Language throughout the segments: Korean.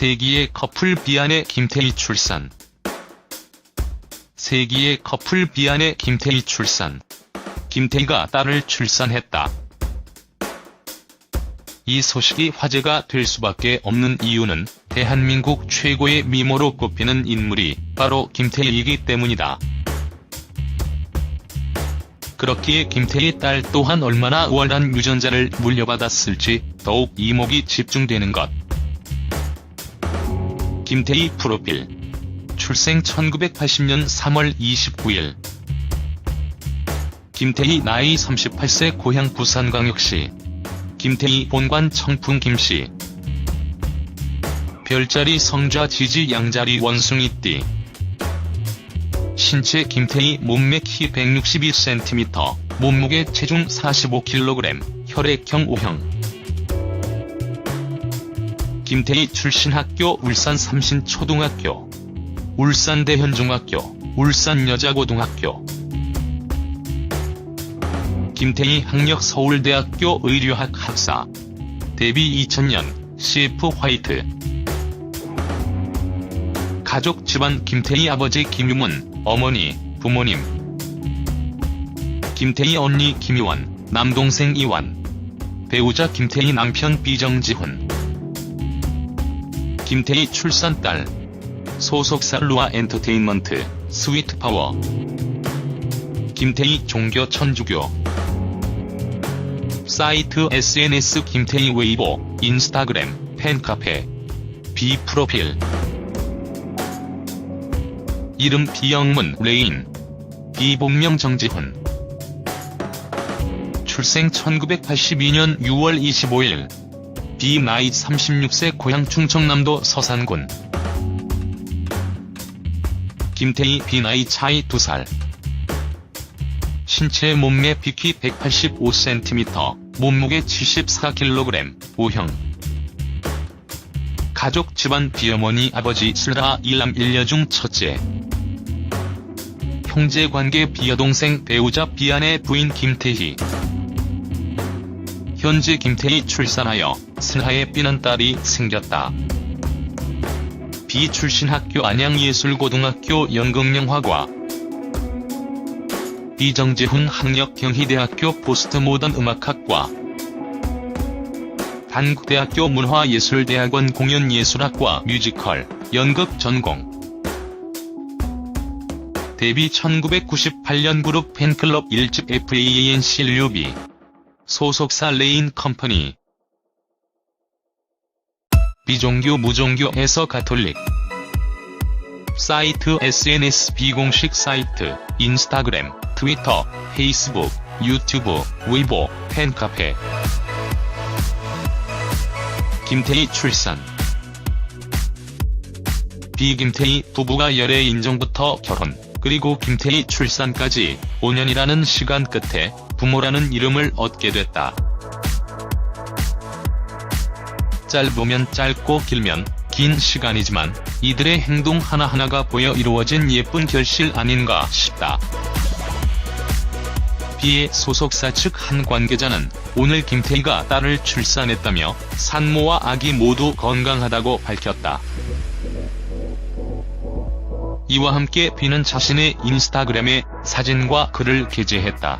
세기의 커플 비안의 김태희 출산. 세기의 커플 비안의 김태희 출산. 김태희가 딸을 출산했다. 이 소식이 화제가 될 수밖에 없는 이유는 대한민국 최고의 미모로 꼽히는 인물이 바로 김태희이기 때문이다. 그렇기에 김태희 딸 또한 얼마나 우월한 유전자를 물려받았을지 더욱 이목이 집중되는 것. 김태희 프로필. 출생 1980년 3월 29일. 김태희 나이 38세 고향 부산광역시. 김태희 본관 청풍 김씨. 별자리 성좌 지지 양자리 원숭이띠. 신체 김태희 몸매 키 162cm, 몸무게 체중 45kg, 혈액형 O형. 김태희 출신 학교 울산 삼신초등학교, 울산대현중학교, 울산여자고등학교. 김태희 학력 서울대학교 의료학 학사. 데뷔 2000년, CF 화이트. 가족 집안 김태희 아버지 김유문, 어머니, 부모님. 김태희 언니 김희원, 남동생 이완. 배우자 김태희 남편 비정지훈. 김태희 출산 딸. 소속사 루아 엔터테인먼트, 스위트파워. 김태희 종교 천주교. 사이트 SNS 김태희 웨이보, 인스타그램, 팬카페. B 프로필. 이름 비영문 레인. 비본명 정지훈. 출생 1982년 6월 25일. 비 나이 36세 고향 충청남도 서산군. 김태희 비 나이 차이 2살. 신체 몸매 비키 185cm, 몸무게 74kg, O형. 가족 집안 비어머니 아버지 슬하 1남 1녀 중 첫째. 형제관계 비여동생 배우자 비안의 부인 김태희. 현재 김태희 출산하여 슬하의 삐난 딸이 생겼다. 비 출신 학교 안양예술고등학교 연극영화과. 비정지훈 학력 경희대학교 포스트모던 음악학과. 단국대학교 문화예술대학원 공연예술학과 뮤지컬, 연극 전공. 데뷔 1998년 그룹 팬클럽 1집 FANC 류비. 소속사 레인 컴퍼니. 비종교 무종교에서 가톨릭. 사이트 SNS 비공식 사이트, 인스타그램, 트위터, 페이스북, 유튜브, 웨이보, 팬카페. 김태희 출산. 김태희 부부가 열애 인정부터 결혼, 그리고 김태희 출산까지 5년이라는 시간 끝에 부모라는 이름을 얻게 됐다. 짧으면 짧고 길면 긴 시간이지만 이들의 행동 하나하나가 보여 이루어진 예쁜 결실 아닌가 싶다. 비의 소속사 측 한 관계자는 오늘 김태희가 딸을 출산했다며 산모와 아기 모두 건강하다고 밝혔다. 이와 함께 비는 자신의 인스타그램에 사진과 글을 게재했다.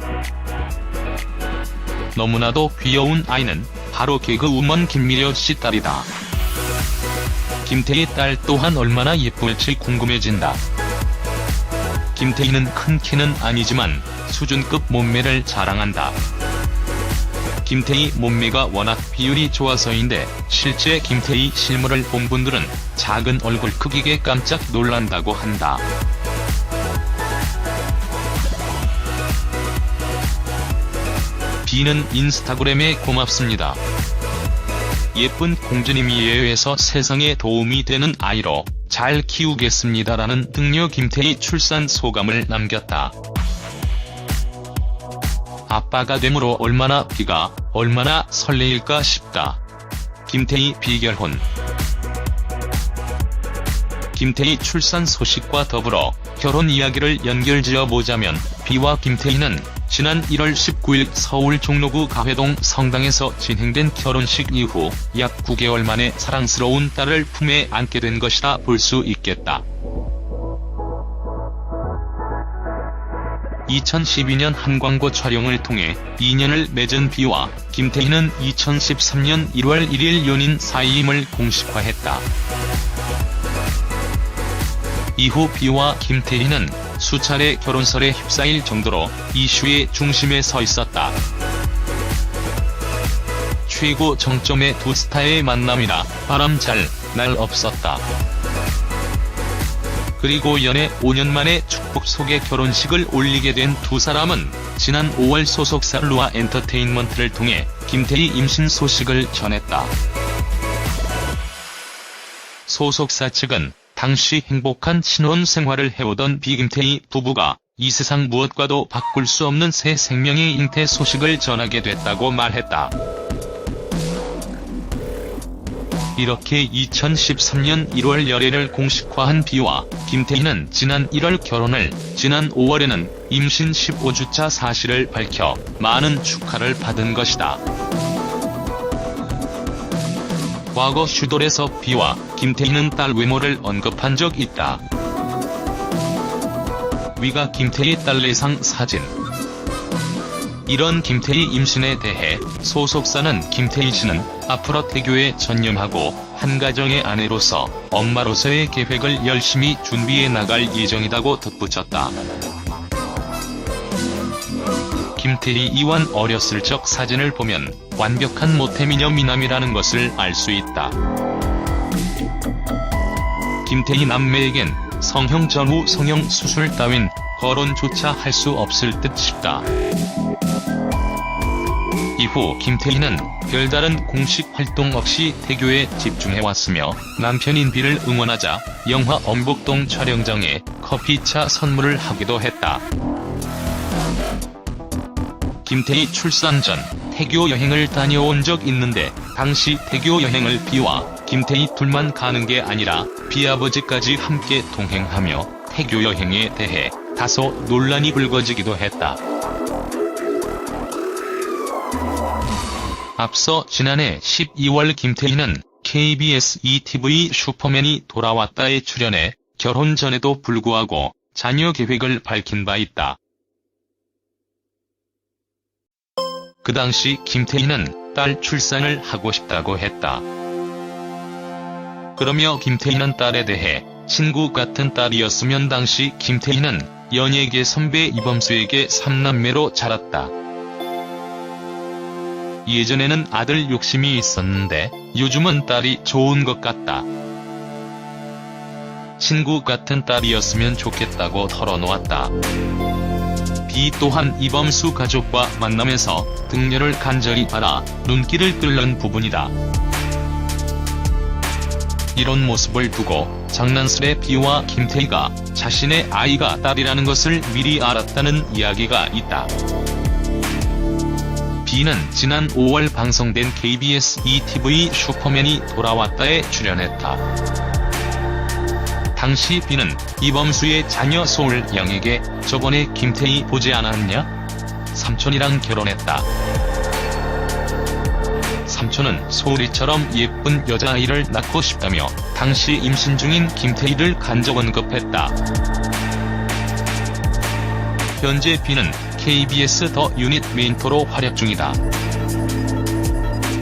너무나도 귀여운 아이는 바로 개그우먼 김미려 씨 딸이다. 김태희 딸 또한 얼마나 예쁠지 궁금해진다. 김태희는 큰 키는 아니지만 수준급 몸매를 자랑한다. 김태희 몸매가 워낙 비율이 좋아서인데 실제 김태희 실물을 본 분들은 작은 얼굴 크기에 깜짝 놀란다고 한다. 비는 인스타그램에 고맙습니다. 예쁜 공주님이에요에서 세상에 도움이 되는 아이로 잘 키우겠습니다라는 등려 김태희 출산 소감을 남겼다. 아빠가 됨으로 얼마나 비가 얼마나 설레일까 싶다. 김태희 비결혼. 김태희 출산 소식과 더불어 결혼 이야기를 연결지어 보자면 비와 김태희는 지난 1월 19일 서울 종로구 가회동 성당에서 진행된 결혼식 이후 약 9개월 만에 사랑스러운 딸을 품에 안게 된 것이라 볼 수 있겠다. 2012년 한 광고 촬영을 통해 인연을 맺은 비와 김태희는 2013년 1월 1일 연인 사이임을 공식화했다. 이후 비와 김태희는 수차례 결혼설에 휩싸일 정도로 이슈의 중심에 서 있었다. 최고 정점의 두 스타의 만남이라 바람 잘 날 없었다. 그리고 연애 5년 만에 축복 속의 결혼식을 올리게 된 두 사람은 지난 5월 소속사 루아 엔터테인먼트를 통해 김태희 임신 소식을 전했다. 소속사 측은 당시 행복한 신혼 생활을 해오던 비김태희 부부가 이 세상 무엇과도 바꿀 수 없는 새 생명의 잉태 소식을 전하게 됐다고 말했다. 이렇게 2013년 1월 열애를 공식화한 비와 김태희는 지난 1월 결혼을, 지난 5월에는 임신 15주차 사실을 밝혀 많은 축하를 받은 것이다. 과거 슈돌에서 비와 김태희는 딸 외모를 언급한 적 있다. 위가 김태희 딸 내상 사진. 이런 김태희 임신에 대해 소속사는 김태희 씨는 앞으로 태교에 전념하고 한 가정의 아내로서 엄마로서의 계획을 열심히 준비해 나갈 예정이라고 덧붙였다. 김태희 이완 어렸을 적 사진을 보면 완벽한 모태미녀 미남이라는 것을 알 수 있다. 김태희 남매에겐 성형 전후 성형 수술 따윈 거론조차 할 수 없을 듯 싶다. 이후 김태희는 별다른 공식 활동 없이 태교에 집중해왔으며 남편인 비를 응원하자 영화 엄복동 촬영장에 커피차 선물을 하기도 했다. 김태희 출산 전 태교 여행을 다녀온 적 있는데 당시 태교 여행을 비와 김태희 둘만 가는 게 아니라 비아버지까지 함께 동행하며 태교 여행에 대해 다소 논란이 불거지기도 했다. 앞서 지난해 12월 김태희는 KBS ETV 슈퍼맨이 돌아왔다에 출연해 결혼 전에도 불구하고 자녀 계획을 밝힌 바 있다. 그 당시 김태희는 딸 출산을 하고 싶다고 했다. 그러며 김태희는 딸에 대해 친구 같은 딸이었으면 당시 김태희는 연예계 선배 이범수에게 3남매로 자랐다. 예전에는 아들 욕심이 있었는데 요즘은 딸이 좋은 것 같다. 친구 같은 딸이었으면 좋겠다고 털어놓았다. 비 또한 이범수 가족과 만나면서 등려를 간절히 바라 눈길을 끌는 부분이다. 이런 모습을 두고 장난스레 비와 김태희가 자신의 아이가 딸이라는 것을 미리 알았다는 이야기가 있다. 비는 지난 5월 방송된 KBS ETV 슈퍼맨이 돌아왔다에 출연했다. 당시 비는 이범수의 자녀 소울양에게 저번에 김태희 보지 않았냐? 삼촌이랑 결혼했다. 삼촌은 소울이처럼 예쁜 여자아이를 낳고 싶다며 당시 임신 중인 김태희를 간접 언급했다. 현재 비는 KBS 더 유닛 멘토로 활약 중이다.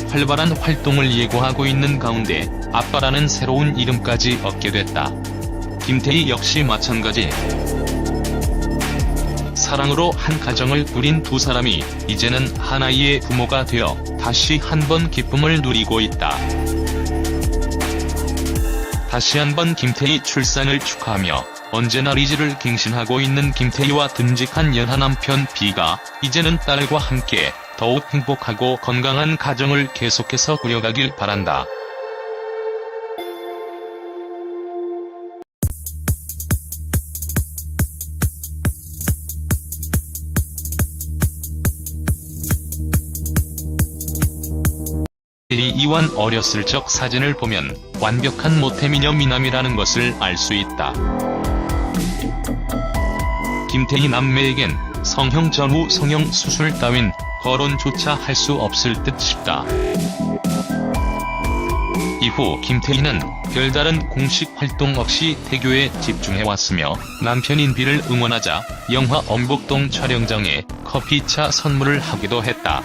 활발한 활동을 예고하고 있는 가운데 아빠라는 새로운 이름까지 얻게 됐다. 김태희 역시 마찬가지. 사랑으로 한 가정을 꾸린 두 사람이 이제는 하나의 부모가 되어 다시 한번 기쁨을 누리고 있다. 다시 한번 김태희 출산을 축하하며 언제나 리즈를 갱신하고 있는 김태희와 듬직한 연하 남편 비가 이제는 딸과 함께 더욱 행복하고 건강한 가정을 계속해서 꾸려가길 바란다. 이완 어렸을 적 사진을 보면 완벽한 모태미녀 미남이라는 것을 알 수 있다. 김태희 남매에겐 성형 전후 성형 수술 따윈 거론조차 할 수 없을 듯 싶다. 이후 김태희는 별다른 공식 활동 없이 태교에 집중해왔으며 남편인 비를 응원하자 영화 엄복동 촬영장에 커피차 선물을 하기도 했다.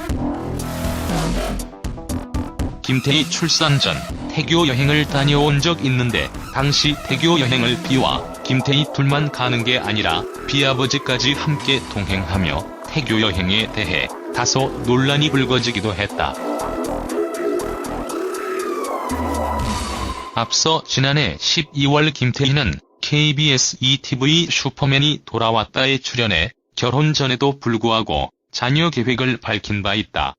김태희 출산 전 태교 여행을 다녀온 적 있는데 당시 태교 여행을 비와 김태희 둘만 가는 게 아니라 비아버지까지 함께 동행하며 태교 여행에 대해 다소 논란이 불거지기도 했다. 앞서 지난해 12월 김태희는 KBS ETV 슈퍼맨이 돌아왔다에 출연해 결혼 전에도 불구하고 자녀 계획을 밝힌 바 있다.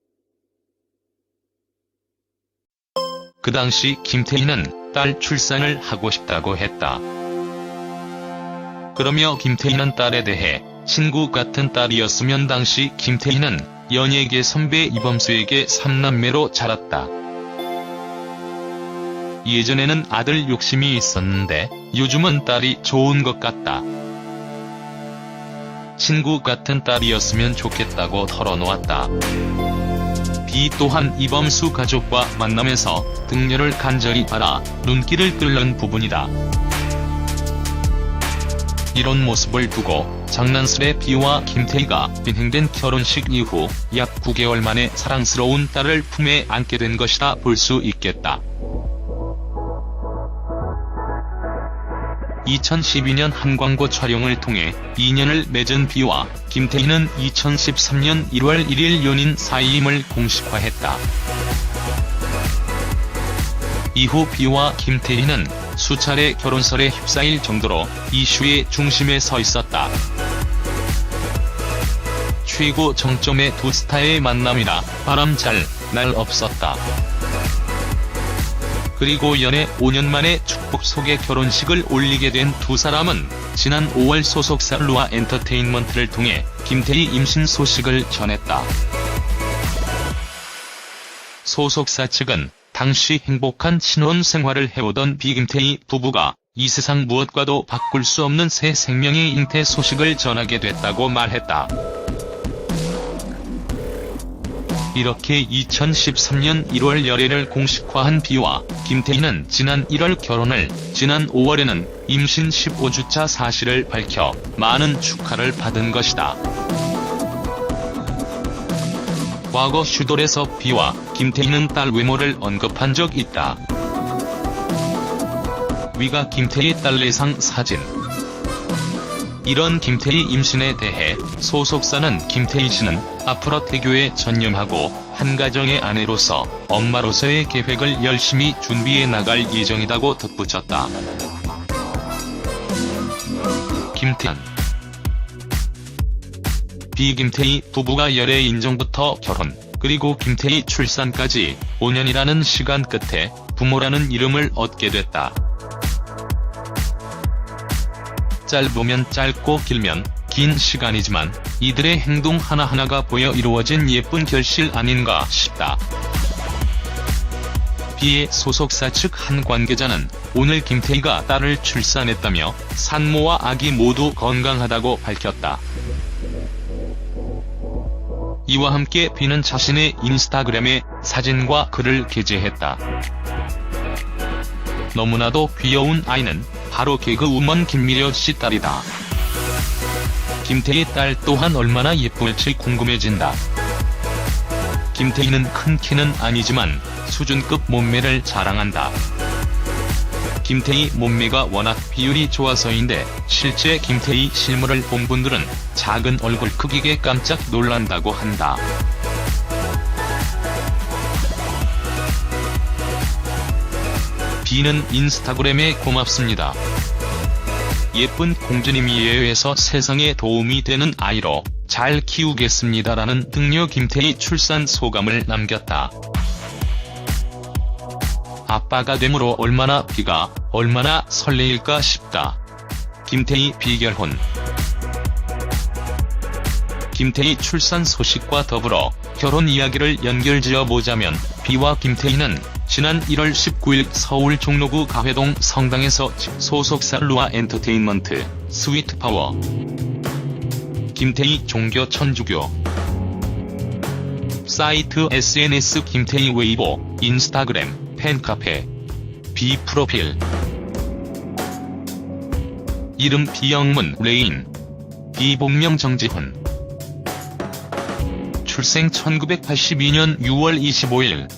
그 당시 김태희는 딸 출산을 하고 싶다고 했다. 그러며 김태희는 딸에 대해 친구 같은 딸이었으면 당시 김태희는 연예계 선배 이범수에게 3남매로 자랐다. 예전에는 아들 욕심이 있었는데 요즘은 딸이 좋은 것 같다. 친구 같은 딸이었으면 좋겠다고 털어놓았다. 비 또한 이범수 가족과 만나면서 등려를 간절히 바라 눈길을 끌는 부분이다. 이런 모습을 두고 장난스레 비와 김태희가 진행된 결혼식 이후 약 9개월 만에 사랑스러운 딸을 품에 안게 된 것이라 볼 수 있겠다. 2012년 한 광고 촬영을 통해 인연을 맺은 비와 김태희는 2013년 1월 1일 연인 사이임을 공식화했다. 이후 비와 김태희는 수차례 결혼설에 휩싸일 정도로 이슈의 중심에 서 있었다. 최고 정점의 두 스타의 만남이라 바람 잘 날 없었다. 그리고 연애 5년 만에 축복 속의 결혼식을 올리게 된 두 사람은 지난 5월 소속사 루아 엔터테인먼트를 통해 김태희 임신 소식을 전했다. 소속사 측은 당시 행복한 신혼 생활을 해오던 비김태희 부부가 이 세상 무엇과도 바꿀 수 없는 새 생명의 잉태 소식을 전하게 됐다고 말했다. 이렇게 2013년 1월 열애를 공식화한 비와 김태희는 지난 1월 결혼을, 지난 5월에는 임신 15주차 사실을 밝혀 많은 축하를 받은 것이다. 과거 슈돌에서 비와 김태희는 딸 외모를 언급한 적 있다. 위가 김태희 딸 내상 사진. 이런 김태희 임신에 대해 소속사는 김태희 씨는 앞으로 태교에 전념하고 한 가정의 아내로서 엄마로서의 계획을 열심히 준비해 나갈 예정이라고 덧붙였다. 김태희 비김태희 부부가 열애 인정부터 결혼, 그리고 김태희 출산까지 5년이라는 시간 끝에 부모라는 이름을 얻게 됐다. 짧으면 짧고 길면 긴 시간이지만 이들의 행동 하나하나가 보여 이루어진 예쁜 결실 아닌가 싶다. 비의 소속사 측 한 관계자는 오늘 김태희가 딸을 출산했다며 산모와 아기 모두 건강하다고 밝혔다. 이와 함께 비는 자신의 인스타그램에 사진과 글을 게재했다. 너무나도 귀여운 아이는 바로 개그우먼 김미려 씨 딸이다. 김태희 딸 또한 얼마나 예쁠지 궁금해진다. 김태희는 큰 키는 아니지만 수준급 몸매를 자랑한다. 김태희 몸매가 워낙 비율이 좋아서인데 실제 김태희 실물을 본 분들은 작은 얼굴 크기에 깜짝 놀란다고 한다. 비는 인스타그램에 고맙습니다. 예쁜 공주님이에요 해서 세상에 도움이 되는 아이로 잘 키우겠습니다라는 등려 김태희 출산 소감을 남겼다. 아빠가 됨으로 얼마나 비가 얼마나 설레일까 싶다. 김태희 비결혼. 김태희 출산 소식과 더불어 결혼 이야기를 연결지어 보자면 비와 김태희는 지난 1월 19일 서울 종로구 가회동 성당에서 소속사 루아 엔터테인먼트 스위트파워 김태희 종교 천주교. 사이트 SNS 김태희 웨이보, 인스타그램, 팬카페. 비프로필. 이름 비영문 레인. 비본명 정지훈. 출생 1982년 6월 25일.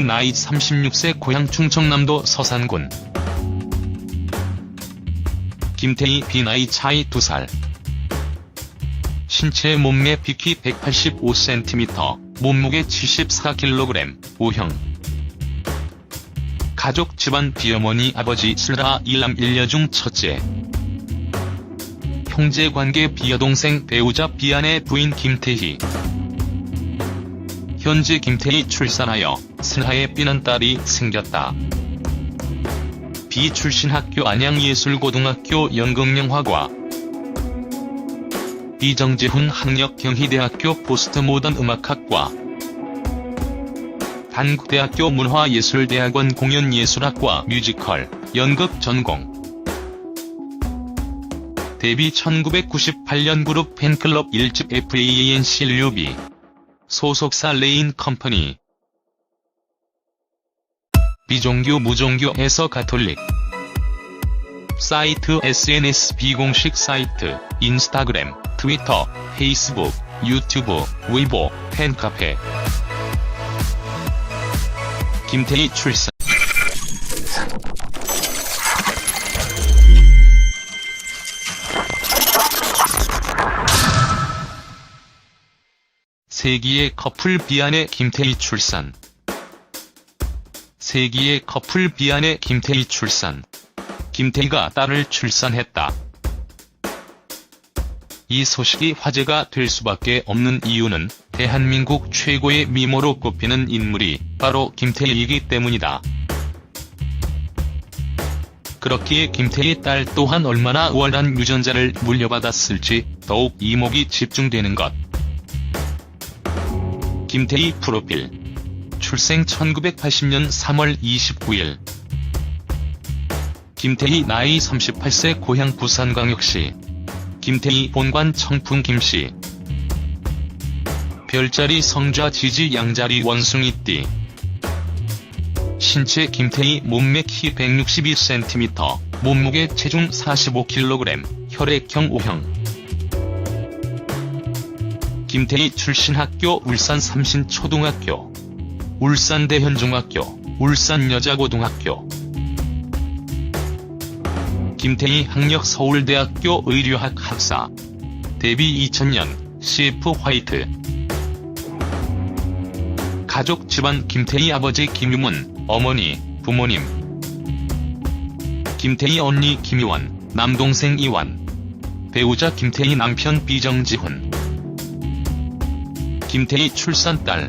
나이 36세 고향 충청남도 서산군. 김태희 나이 차이 2살. 신체 몸매 키 185cm, 몸무게 74kg, O형. 가족 집안 비어머니 아버지 슬하 1남 1녀 중 첫째. 형제관계 비여동생 배우자 비아내 부인 김태희. 현재 김태희 출산하여 슬하에 삐난 딸이 생겼다. 비 출신 학교 안양예술고등학교 연극영화과. 이정재훈 학력 경희대학교 포스트모던 음악학과. 단국대학교 문화예술대학원 공연예술학과 뮤지컬, 연극 전공. 데뷔 1998년 그룹 팬클럽 1집 FANC 류비. 소속사 레인 컴퍼니. 비종교 무종교에서 가톨릭. 사이트 SNS 비공식 사이트, 인스타그램, 트위터, 페이스북, 유튜브, 웨이보, 팬카페. 김태희 출산. 세기의 커플 비아내 김태희 출산. 세기의 커플 비아내 김태희 출산. 김태희가 딸을 출산했다. 이 소식이 화제가 될 수밖에 없는 이유는 대한민국 최고의 미모로 꼽히는 인물이 바로 김태희이기 때문이다. 그렇기에 김태희 딸 또한 얼마나 우월한 유전자를 물려받았을지 더욱 이목이 집중되는 것. 김태희 프로필. 출생 1980년 3월 29일. 김태희 나이 38세 고향 부산광역시. 김태희 본관 청풍 김씨. 별자리 성좌 지지 양자리 원숭이띠. 신체 김태희 몸매 키 162cm, 몸무게 체중 45kg, 혈액형 O형. 김태희 출신 학교 울산 삼신초등학교, 울산대현중학교, 울산여자고등학교. 김태희 학력 서울대학교 의류학 학사. 데뷔 2000년, CF 화이트. 가족 집안 김태희 아버지 김유문, 어머니, 부모님. 김태희 언니 김희원, 남동생 이완. 배우자 김태희 남편 비정지훈. 김태희 출산 딸.